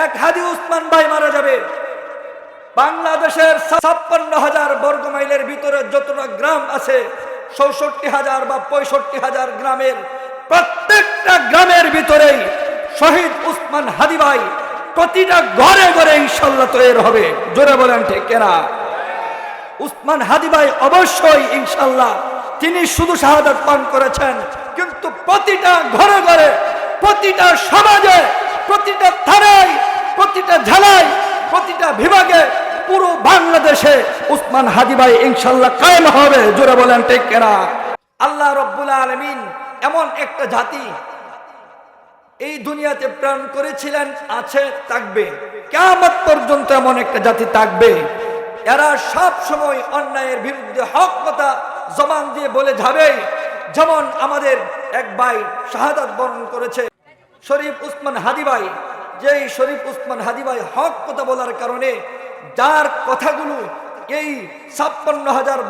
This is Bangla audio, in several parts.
এক হাদি উসমান ভাই মারা যাবে। বাংলাদেশের 56,000 বর্গ মাইলের ভিতরে যতটা গ্রাম আছে, ৬৪,000 বা ৬৫,000 গ্রামের প্রত্যেকটা গ্রামের ভিতরেই শহীদ উসমান হাদি ভাই প্রতিটা ঘরে ঘরে ইনশাআল্লাহ তৈরি হবে। জোরে বলেন ঠিক কিনা? উসমান হাদি ভাই অবশ্যই ইনশাআল্লাহ তিনি শুধু শাহাদাত পান করেছেন, কিন্তু প্রতিটা ঘরে ঘরে, প্রতিটা সমাজে, প্রতিটা থানায়, প্রতিটা জেলায়, প্রতিটা বিভাগে, পুরো বাংলাদেশে উসমান হাদি ভাই ইনশাআল্লাহ কায়েম হবে। জোরে বলেন ঠিক কিনা? আল্লাহ রাব্বুল আলামিন এমন একটা জাতি এই দুনিয়াতে প্রেরণ করেছিলেন, আছে, থাকবে, কিয়ামত পর্যন্ত এমন একটা জাতি থাকবে। এরা সব সময় অন্যায়ের বিরুদ্ধে হক কথা জবান দিয়ে বলে যাবে। যেমন আমাদের এক ভাই শাহাদাত বরণ করেছে, শরীফ উসমান হাদি ভাই। যেই শরীফ উসমান হাদি ভাই হক কথা বলার কারণে, যার কথাগুলো এই 56,000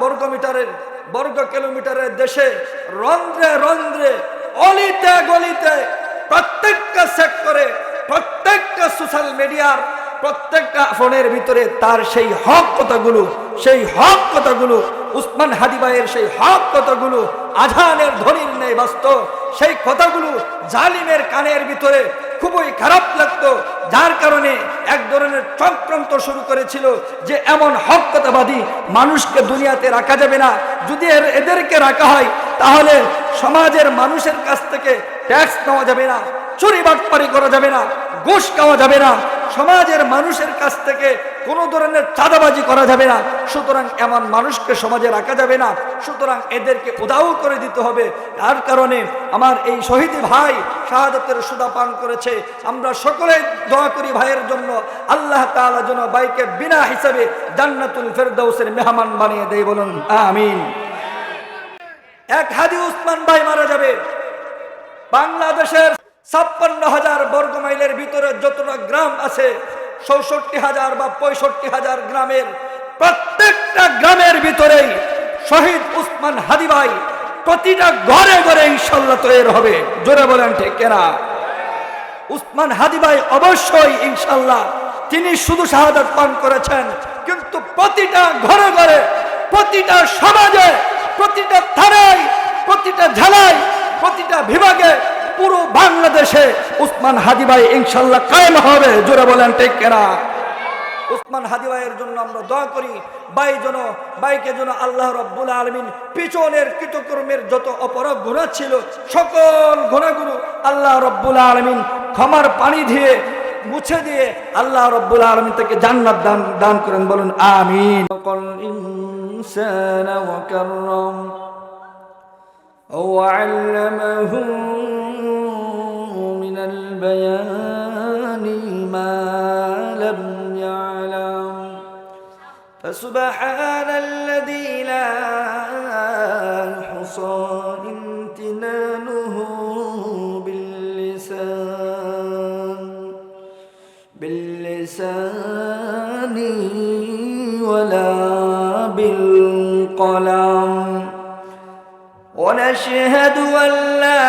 বর্গ কিলোমিটারের দেশে রন্ধ্রে রন্ধ্রে, অলিতে গলিতে, প্রত্যেকটা সেক্টরে, প্রত্যেকটা সোশ্যাল মিডিয়ার প্রত্যেকটা ফোনের ভিতরে তার সেই হক কথাগুলো উসমান হাদি ভাইয়ের সেই হক কথাগুলো আজানের ধ্বনির ন্যায় বাস্তব। সেই কথাগুলো জালিমের কানের ভিতরে খুবই খারাপ লাগতো, যার কারণে এক ধরনের চক্রান্ত শুরু করেছিল যে এমন হক কথাবাদী মানুষকে দুনিয়াতে রাখা যাবে না। যদি এদেরকে রাখা হয় তাহলে সমাজের মানুষের কাছ থেকে ট্যাক্স নেওয়া যাবে না, চুরি বাটপারি করা যাবে না, ঘুষ খাওয়া যাবে না, সমাজের মানুষের কাছ থেকে কোনো ধরনের চাঁদাবাজি করা যাবে না। সুতরাং এমন মানুষকে সমাজে রাখা যাবে না। সুতরাং এদেরকে উধাও করে দিতে হবে। তার কারণে আমার এই শহীদ ভাই শাহাদাতের সুধা পান করেছে। আমরা সকলে দোয়া করি ভাইয়ের জন্য, আল্লাহ তাআলা যেন ভাইকে বিনা হিসাবে জান্নাতুল ফেরদাউসের মেহমান বানিয়ে দেয়। বলুন আমিন। এক হাদি উসমান ভাই মারা যাবে। বাংলাদেশের 56,000 বর্গ মাইলের ভিতরে যতটা গ্রাম আছে, ৬৪,000 বা ৬৫,000 গ্রামের প্রত্যেকটা গ্রামের ভিতরেই শহীদ উসমান হাদি ভাই প্রতিটা ঘরে ঘরে ইনশাআল্লাহ তৈরি হবে। জোরে বলেন ঠিক কিনা? উসমান হাদি ভাই অবশ্যই ইনশাআল্লাহ তিনি শুধু শাহাদাত পান করেছেন, কিন্তু প্রতিটা ঘরে ঘরে, প্রতিটা সমাজে, প্রতিটা থানায়, প্রতিটা জেলায়, প্রতিটা বিভাগে, পুরো বাংলাদেশে উসমান হাদি ভাই ইনশাআল্লাহ কায়েম হবে। জোরে বলেন ঠিক কিনা? উসমান হাদি ভাইয়ের জন্য আমরা দোয়া করি। ভাইকে যেন আল্লাহ রাব্বুল আলামিন পিছনের কৃতকর্মের যত অপরাধ গুনাহ ছিল, সকল গুনাহগুলো আল্লাহ রাব্বুল আলামিন ক্ষমার পানি দিয়ে মুছে দিয়ে আল্লাহ রাব্বুল আলামিন তাকে জান্নাত দান করেন। বলুন আমিন। ইনসানা ওয়া কাররাম وعلمه من البيان ما لم يعلم فسبحان الذي لا يحصى امتنانه باللسان ولا بالقلم ونشهد أن لا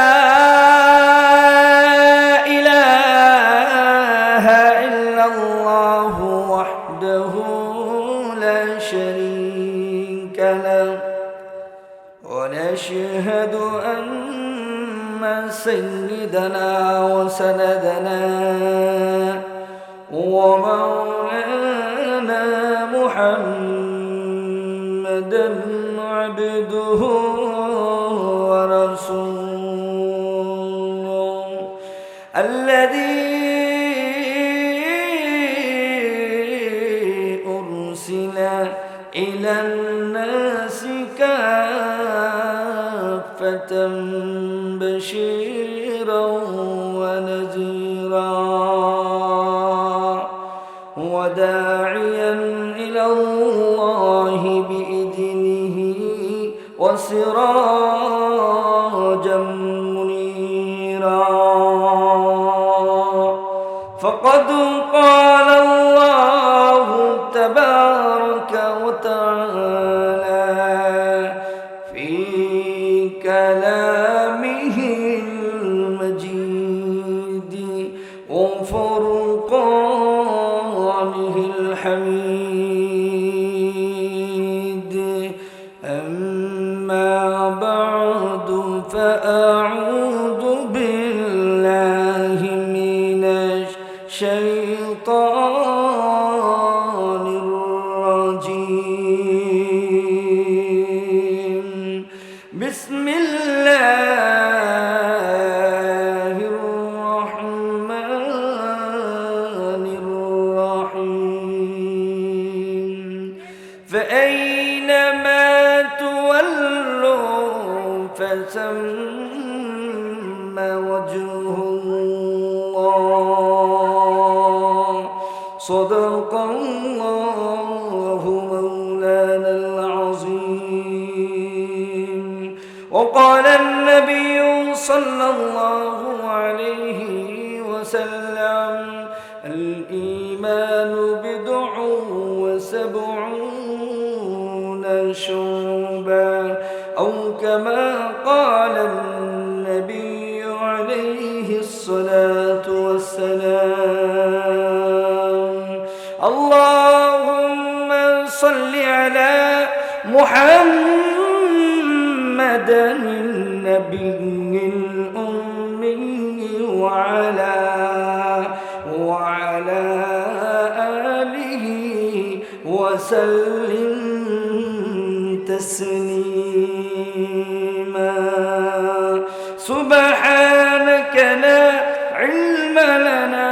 إله إلا الله وحده لا شريك له ونشهد أن سيدنا وسندنا ومولانا محمدا عبده ورسوله الذي أرسل إلى الناس كافة بشيرا ونذيرا وداعيا إلى الله بإذنه وسراجا منيرا فقد قال الله تبارك وتعالى في كلامه المجيد وفرقان حميد أما بعد فأعوذ بالله من الشيطان الرجيم بسم الله الرحمن الرحيم فأينما تولوا فثم وجه الله صدق الله مولانا العظيم وقال النبي صلى الله عليه وسلم الإيمان بضع وسبعون شعبا أو كما قال النبي عليه الصلاة والسلام اللهم صل على محمد النبي الأمي وعلى آله وسلم تسليما سبحانك لا علم لنا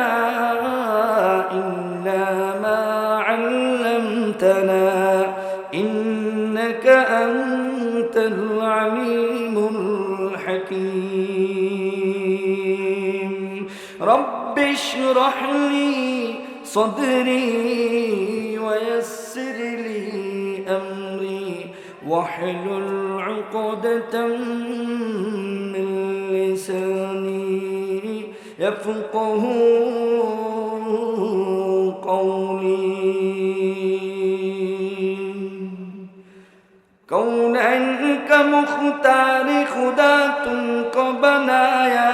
إلا ما علمتنا إنك أنت العليم الحكيم رب اشرح لي صدري ويسر لي أمري واحلل عقدة من لساني يفقه قولي كونك مختار خدا तुमको बनाया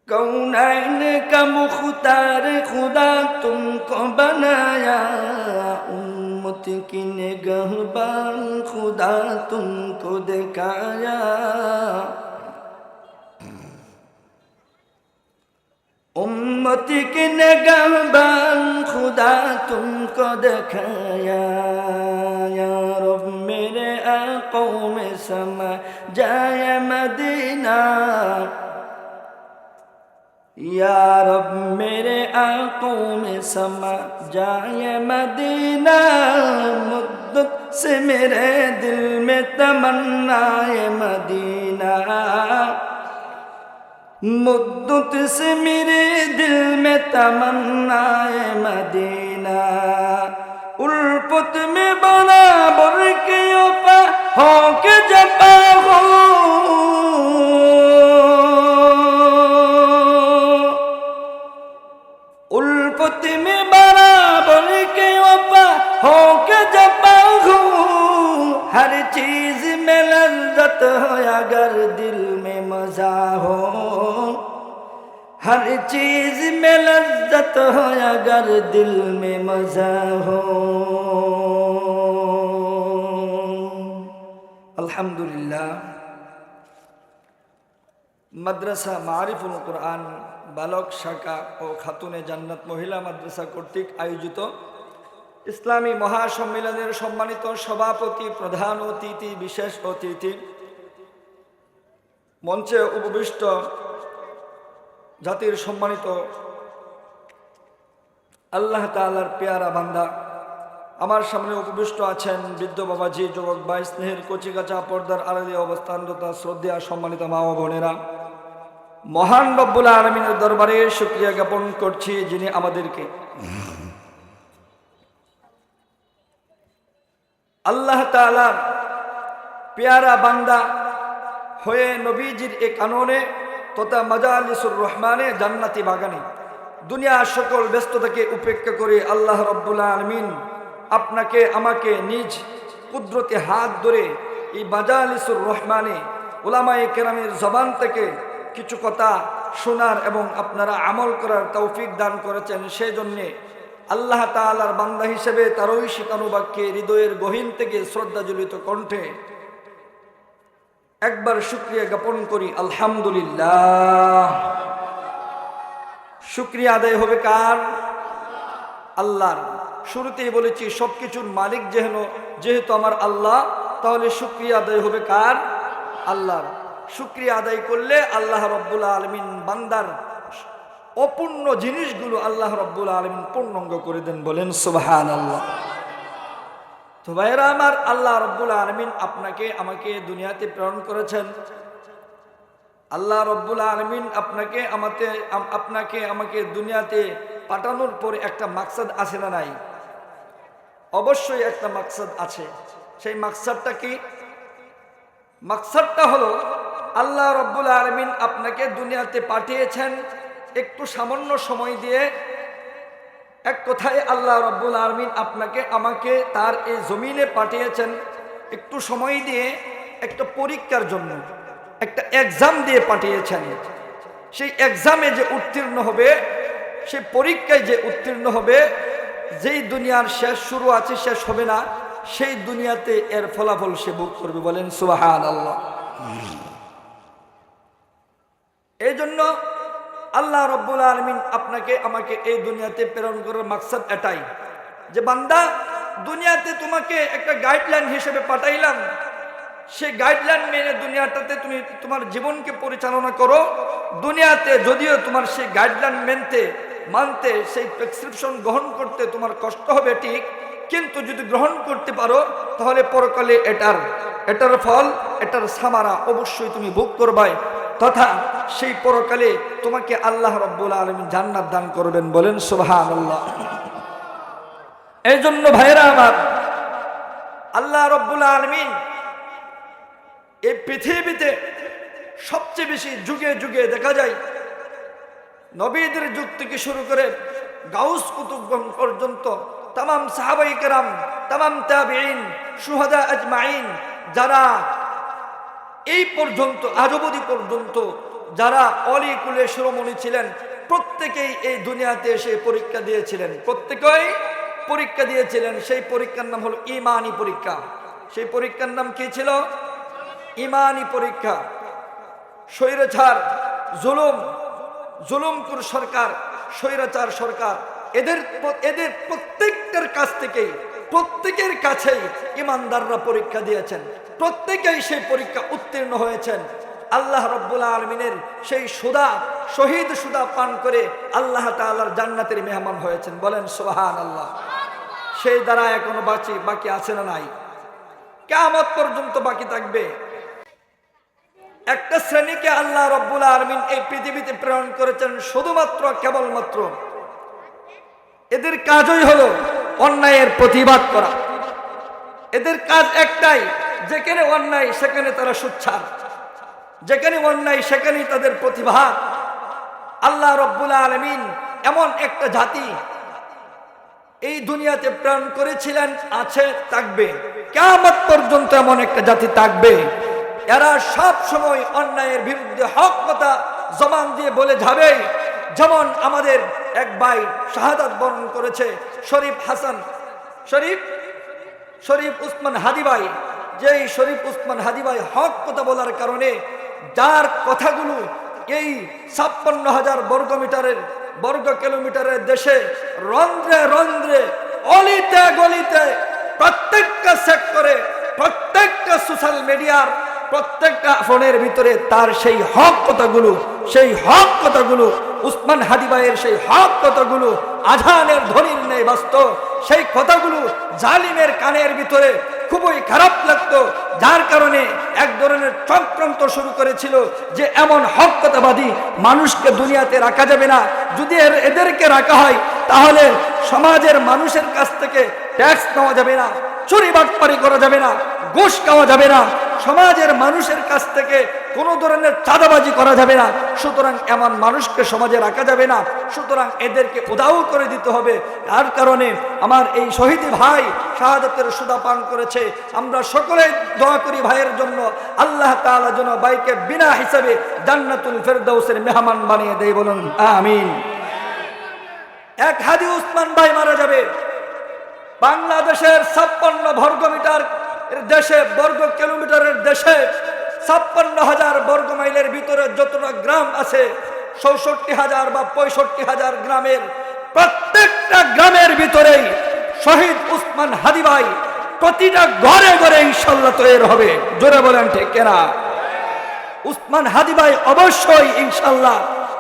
कौनैन का मुख्तार खुदा तुमको बनाया उम्मत की निगहबान खुदा तुमको दिखाया उम्मत की निगहबान खुदा तुमको दिखाया या रब मेरे आंखों में समा जाए मदीना या रब मेरे आंखों में समा जाए मदीना मुद्दत से मेरे दिल में तमन्नाए मदीना मुद्दत से मेरे दिल में तमन्नाए मदीना उल्फत में बराबर के ओपा हो के जपा हो उल्फत में बराबर के ओपा हो के जपा हो हर चीज में लज्जत हो अगर दिल में मजा हो हर चीज में लज्जत हो अगर दिल में मजा हो अल्हम्दुलिल्लाह মাদ্রাসা মারিফুল কুরআন বালক শাখা ও খাতুনে জান্নাত মহিলা মাদ্রাসা কর্তৃক আয়োজিত ইসলামী মহাসম্মেলনের সম্মানিত সভাপতি প্রধান অতিথি বিশেষ অতিথি মঞ্চে উপবিষ্ট জাতির সম্মানিত আল্লাহ তাআলার পেয়ারা বান্দা আমার সামনে উপবিষ্ট আছেন বৃদ্ধ বাবাজি যুবক ভাই স্নেহের কচিকাঁচা পর্দার আড়ালে অবস্থানরত শ্রদ্ধেয় সম্মানিত মা ও বোনেরা মহান রব্বুল আলামিনের দরবারে শুকরিয়া জ্ঞাপন করছি যিনি আমাদেরকে আল্লাহ তাআলার পেয়ারা বান্দা হয়ে নবীজির এই কাননে তথা মাজালিসুর রহমানে জান্নাতি বাগানে দুনিয়ার সকল ব্যস্ততাকে উপেক্ষা করে আল্লাহ রব্বুল আলামিন আপনাকে আমাকে নিজ কুদরতি হাত ধরে এই মাজালিসুর রহমানে উলামায়ে কেরামের জবান থেকে কিছু কথা শোনার এবং আপনারা আমল করার তৌফিক দান করেছেন। সেজন্যে আল্লাহ তাআলার বান্দা হিসেবে তারই শিখানো বাক্যে হৃদয়ের গহীন থেকে শ্রদ্ধাজলিত কণ্ঠে একবার শুকরিয়া জ্ঞাপন করি, আলহামদুলিল্লাহ। শুকরিয়া আদায় হবে কার? আল্লাহর। শুরুতেই বলেছি সবকিছুর মালিক যেহেতু আমার আল্লাহ, তাহলে শুকরিয়া আদায় হবে কার? আল্লাহর। শুকরিয়া আদায় করলে আল্লাহ রব্বুল আলামিন বান্দার অপূর্ণ জিনিসগুলো আল্লাহ রব্বুল আলামিন পূর্ণাঙ্গ করে দেন, বলেন সুবহানাল্লাহ। তো ভাইরা আমার, আল্লাহ রব্বুল আলামিন আপনাকে আমাকে দুনিয়াতে প্রেরণ করেছেন। আল্লাহ রব্বুল আলামিন আপনাকে আমাকে দুনিয়াতে পাঠানোর পরে একটা মাকসাদ আছে না নাই? অবশ্যই একটা মাকসাদ আছে। সেই মাকসাদটা কি? মাকসাদটা হলো আল্লাহ রব্বুল আলামিন আপনাকে দুনিয়াতে পাঠিয়েছেন একটু সামান্য সময় দিয়ে। এক কথায় আল্লাহ রব্বুল আলামিন আপনাকে আমাকে তার এই জমিনে পাঠিয়েছেন একটু সময় দিয়ে একটা পরীক্ষার জন্য, একটা এক্সাম দিয়ে পাঠিয়েছেন। সেই এক্সামে যে উত্তীর্ণ হবে, সেই পরীক্ষায় যে উত্তীর্ণ হবে, যেই দুনিয়ার শেষ শুরু আছে শেষ হবে না, সেই দুনিয়াতে এর ফলাফল সে ভোগ করবে, বলেন সুবহানাল্লাহ। এই জন্য আল্লাহ রব্বুল আলামিন আপনাকে আমাকে এই দুনিয়াতে প্রেরণ করার মাকসাদ এটাই যে বান্দা, দুনিয়াতে তোমাকে একটা গাইডলাইন হিসেবে পাঠাইলাম, সেই গাইডলাইন মেনে দুনিয়াটাতে তুমি তোমার জীবনকে পরিচালনা করো। দুনিয়াতে যদিও তোমার সেই গাইডলাইন মানতে সেই প্রেসক্রিপশন গ্রহণ করতে তোমার কষ্ট হবে ঠিক, কিন্তু যদি গ্রহণ করতে পারো তাহলে পরকালে এটার ফল, এটার সামারা অবশ্যই তুমি ভোগ করবাই, তথা সেই পরকালে তোমাকে আল্লাহ রাব্বুল আলামিন জান্নাত দান করবেন, বলেন সুবহানাল্লাহ। এই জন্য ভাইরা আমার, আল্লাহ রাব্বুল আলামিন এই পৃথিবীতে সবচেয়ে বেশি যুগে যুগে দেখা যায়, নবীদের যুগ থেকে শুরু করে গাউস কুতুবগণ পর্যন্ত, তামাম সাহাবায়ে কেরাম, তামাম তাবিঈন, শুহাদা আজমাইন, যারা এই পর্যন্ত আজ অবধি পর্যন্ত যারা অলি কুলে শিরোমণি ছিলেন, প্রত্যেকেই এই দুনিয়াতে এসে পরীক্ষা দিয়েছিলেন, প্রত্যেকেই পরীক্ষা দিয়েছিলেন। সেই পরীক্ষার নাম হলো ঈমানি পরীক্ষা। সেই পরীক্ষার নাম কি ছিল? ঈমানি পরীক্ষা। স্বৈরাচার, জুলুমপুর সরকার, স্বৈরাচার সরকার, এদের প্রত্যেকের কাছেই ইমানদাররা পরীক্ষা দিয়েছেন, প্রত্যেকেই সেই পরীক্ষা উত্তীর্ণ হয়েছেন। আল্লাহ রাব্বুল আলামিনের সেই শহীদ সুদা পান করে আল্লাহ তাআলার জান্নাতের মেহমান হয়েছেন, বলেন সুবহানাল্লাহ। সেই দ্বারা এখনো বাকি আছে না নাই? কিয়ামত পর্যন্ত বাকি থাকবে। একটা শ্রেণীকে আল্লাহ রাব্বুল আলামিন এই পৃথিবীতে প্রেরণ করেছেন শুধুমাত্র কেবলমাত্র এদের কাজই হলো অন্যায়ের প্রতিবাদ করা। এদের কাজ একটাই, যেখানে অন্যায় সেখানে তারা সোচ্চার, যেখানে অন্যায় সেখানেই তাদের প্রতিবাদ। আল্লাহ রাব্বুল আলামিন এমন একটা জাতি এই দুনিয়াতে প্রেরণ করেছিলেন, আছে, থাকবে, কিয়ামত পর্যন্ত এমন একটা জাতি থাকবে। এরা সব সময় অন্যায়ের বিরুদ্ধে হক কথা জবান দিয়ে বলে যাবে। যেমন আমাদের এক ভাই শাহাদাত বরণ করেছে, শরীফ উসমান হাদি ভাই। যেই শরীফ উসমান হাদি ভাই হক কথা বলার কারণে, যার কথাগুলো এই 56,000 বর্গ কিলোমিটারের দেশে রন্ধ্রে রন্ধ্রে, অলিতে গলিতে, প্রত্যেকটা সেক্টরে, প্রত্যেকটা সোশ্যাল মিডিয়ার প্রত্যেকটা ফোনের ভিতরে তার সেই হক কথাগুলো উসমান হাদি ভাইয়ের সেই হক কথাগুলো আজানের ধ্বনির ন্যায় বাজতো। সেই কথাগুলো জালিমের কানের ভিতরে খুবই খারাপ লাগতো, যার কারণে এক ধরনের চক্রান্ত শুরু করেছিল যে এমন হক কথাবাদী মানুষকে দুনিয়াতে রাখা যাবে না। যদি এদেরকে রাখা হয় তাহলে সমাজের মানুষের কাছ থেকে ট্যাক্স নেওয়া যাবে না, চুরি বাটপারি করা যাবে না, ঘুষ খাওয়া যাবে না, সমাজের মানুষের কাছ থেকে কোনো ধরনের চাঁদাবাজি করা যাবে না। সুতরাং এমন মানুষকে সমাজে রাখা যাবে না। সুতরাং এদেরকে উদাও করে দিতে হবে। তার কারণে আমার এই শহীদ ভাই শাহাদাতের সুদা পান করেছে। আমরা সকলে দোয়া করি ভাইয়ের জন্য, আল্লাহ তাআলা যেন ভাইকে বিনা হিসাবে জান্নাতুল ফেরদাউসের মেহমান বানিয়ে দেয়, বলুন আমিন। এক হাদি উসমান ভাই মারা যাবে। বাংলাদেশের 56 বর্গমিটার দেশে, বর্গ কিলোমিটারের দেশে 56,000 বর্গ মাইলের ভিতরে যতটা গ্রাম আছে, 64,000 বা 65,000 গ্রামের প্রত্যেকটা গ্রামের ভিতরেই শহীদ উসমান হাদি ভাই প্রতিটা ঘরে ঘরে ইনশাআল্লাহ তৈরি হবে। জোরে বলেন ঠিক কিনা? উসমান হাদি ভাই অবশ্যই ইনশাআল্লাহ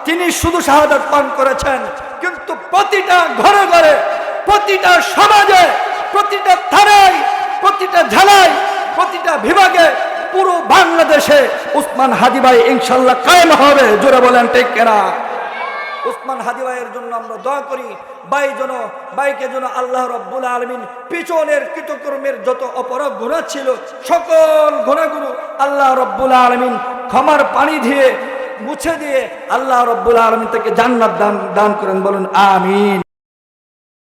তিনি শুধু শাহাদাত পান করেছেন, কিন্তু প্রতিটা ঘরে ঘরে, প্রতিটা সমাজে, প্রতিটা থানায়, প্রতিটা জেলায়, প্রতিটা বিভাগে, পুরো বাংলাদেশে উসমান হাদি ভাই ইনশাআল্লাহ কায়েম হবে। জোরে বলেন ঠিক কিনা? উসমান হাদি ভাইয়ের জন্য আমরা দোয়া করি। বাইকে যেন আল্লাহ রাব্বুল আলামিন পিছনের কৃতকর্মের যত অপরাধ গুনাহ ছিল সকল গুনাহগুলো আল্লাহ রাব্বুল আলামিন ক্ষমার পানি দিয়ে মুছে দিয়ে আল্লাহ রাব্বুল আলামিন তাকে জান্নাত দান করেন, বলুন আমিন।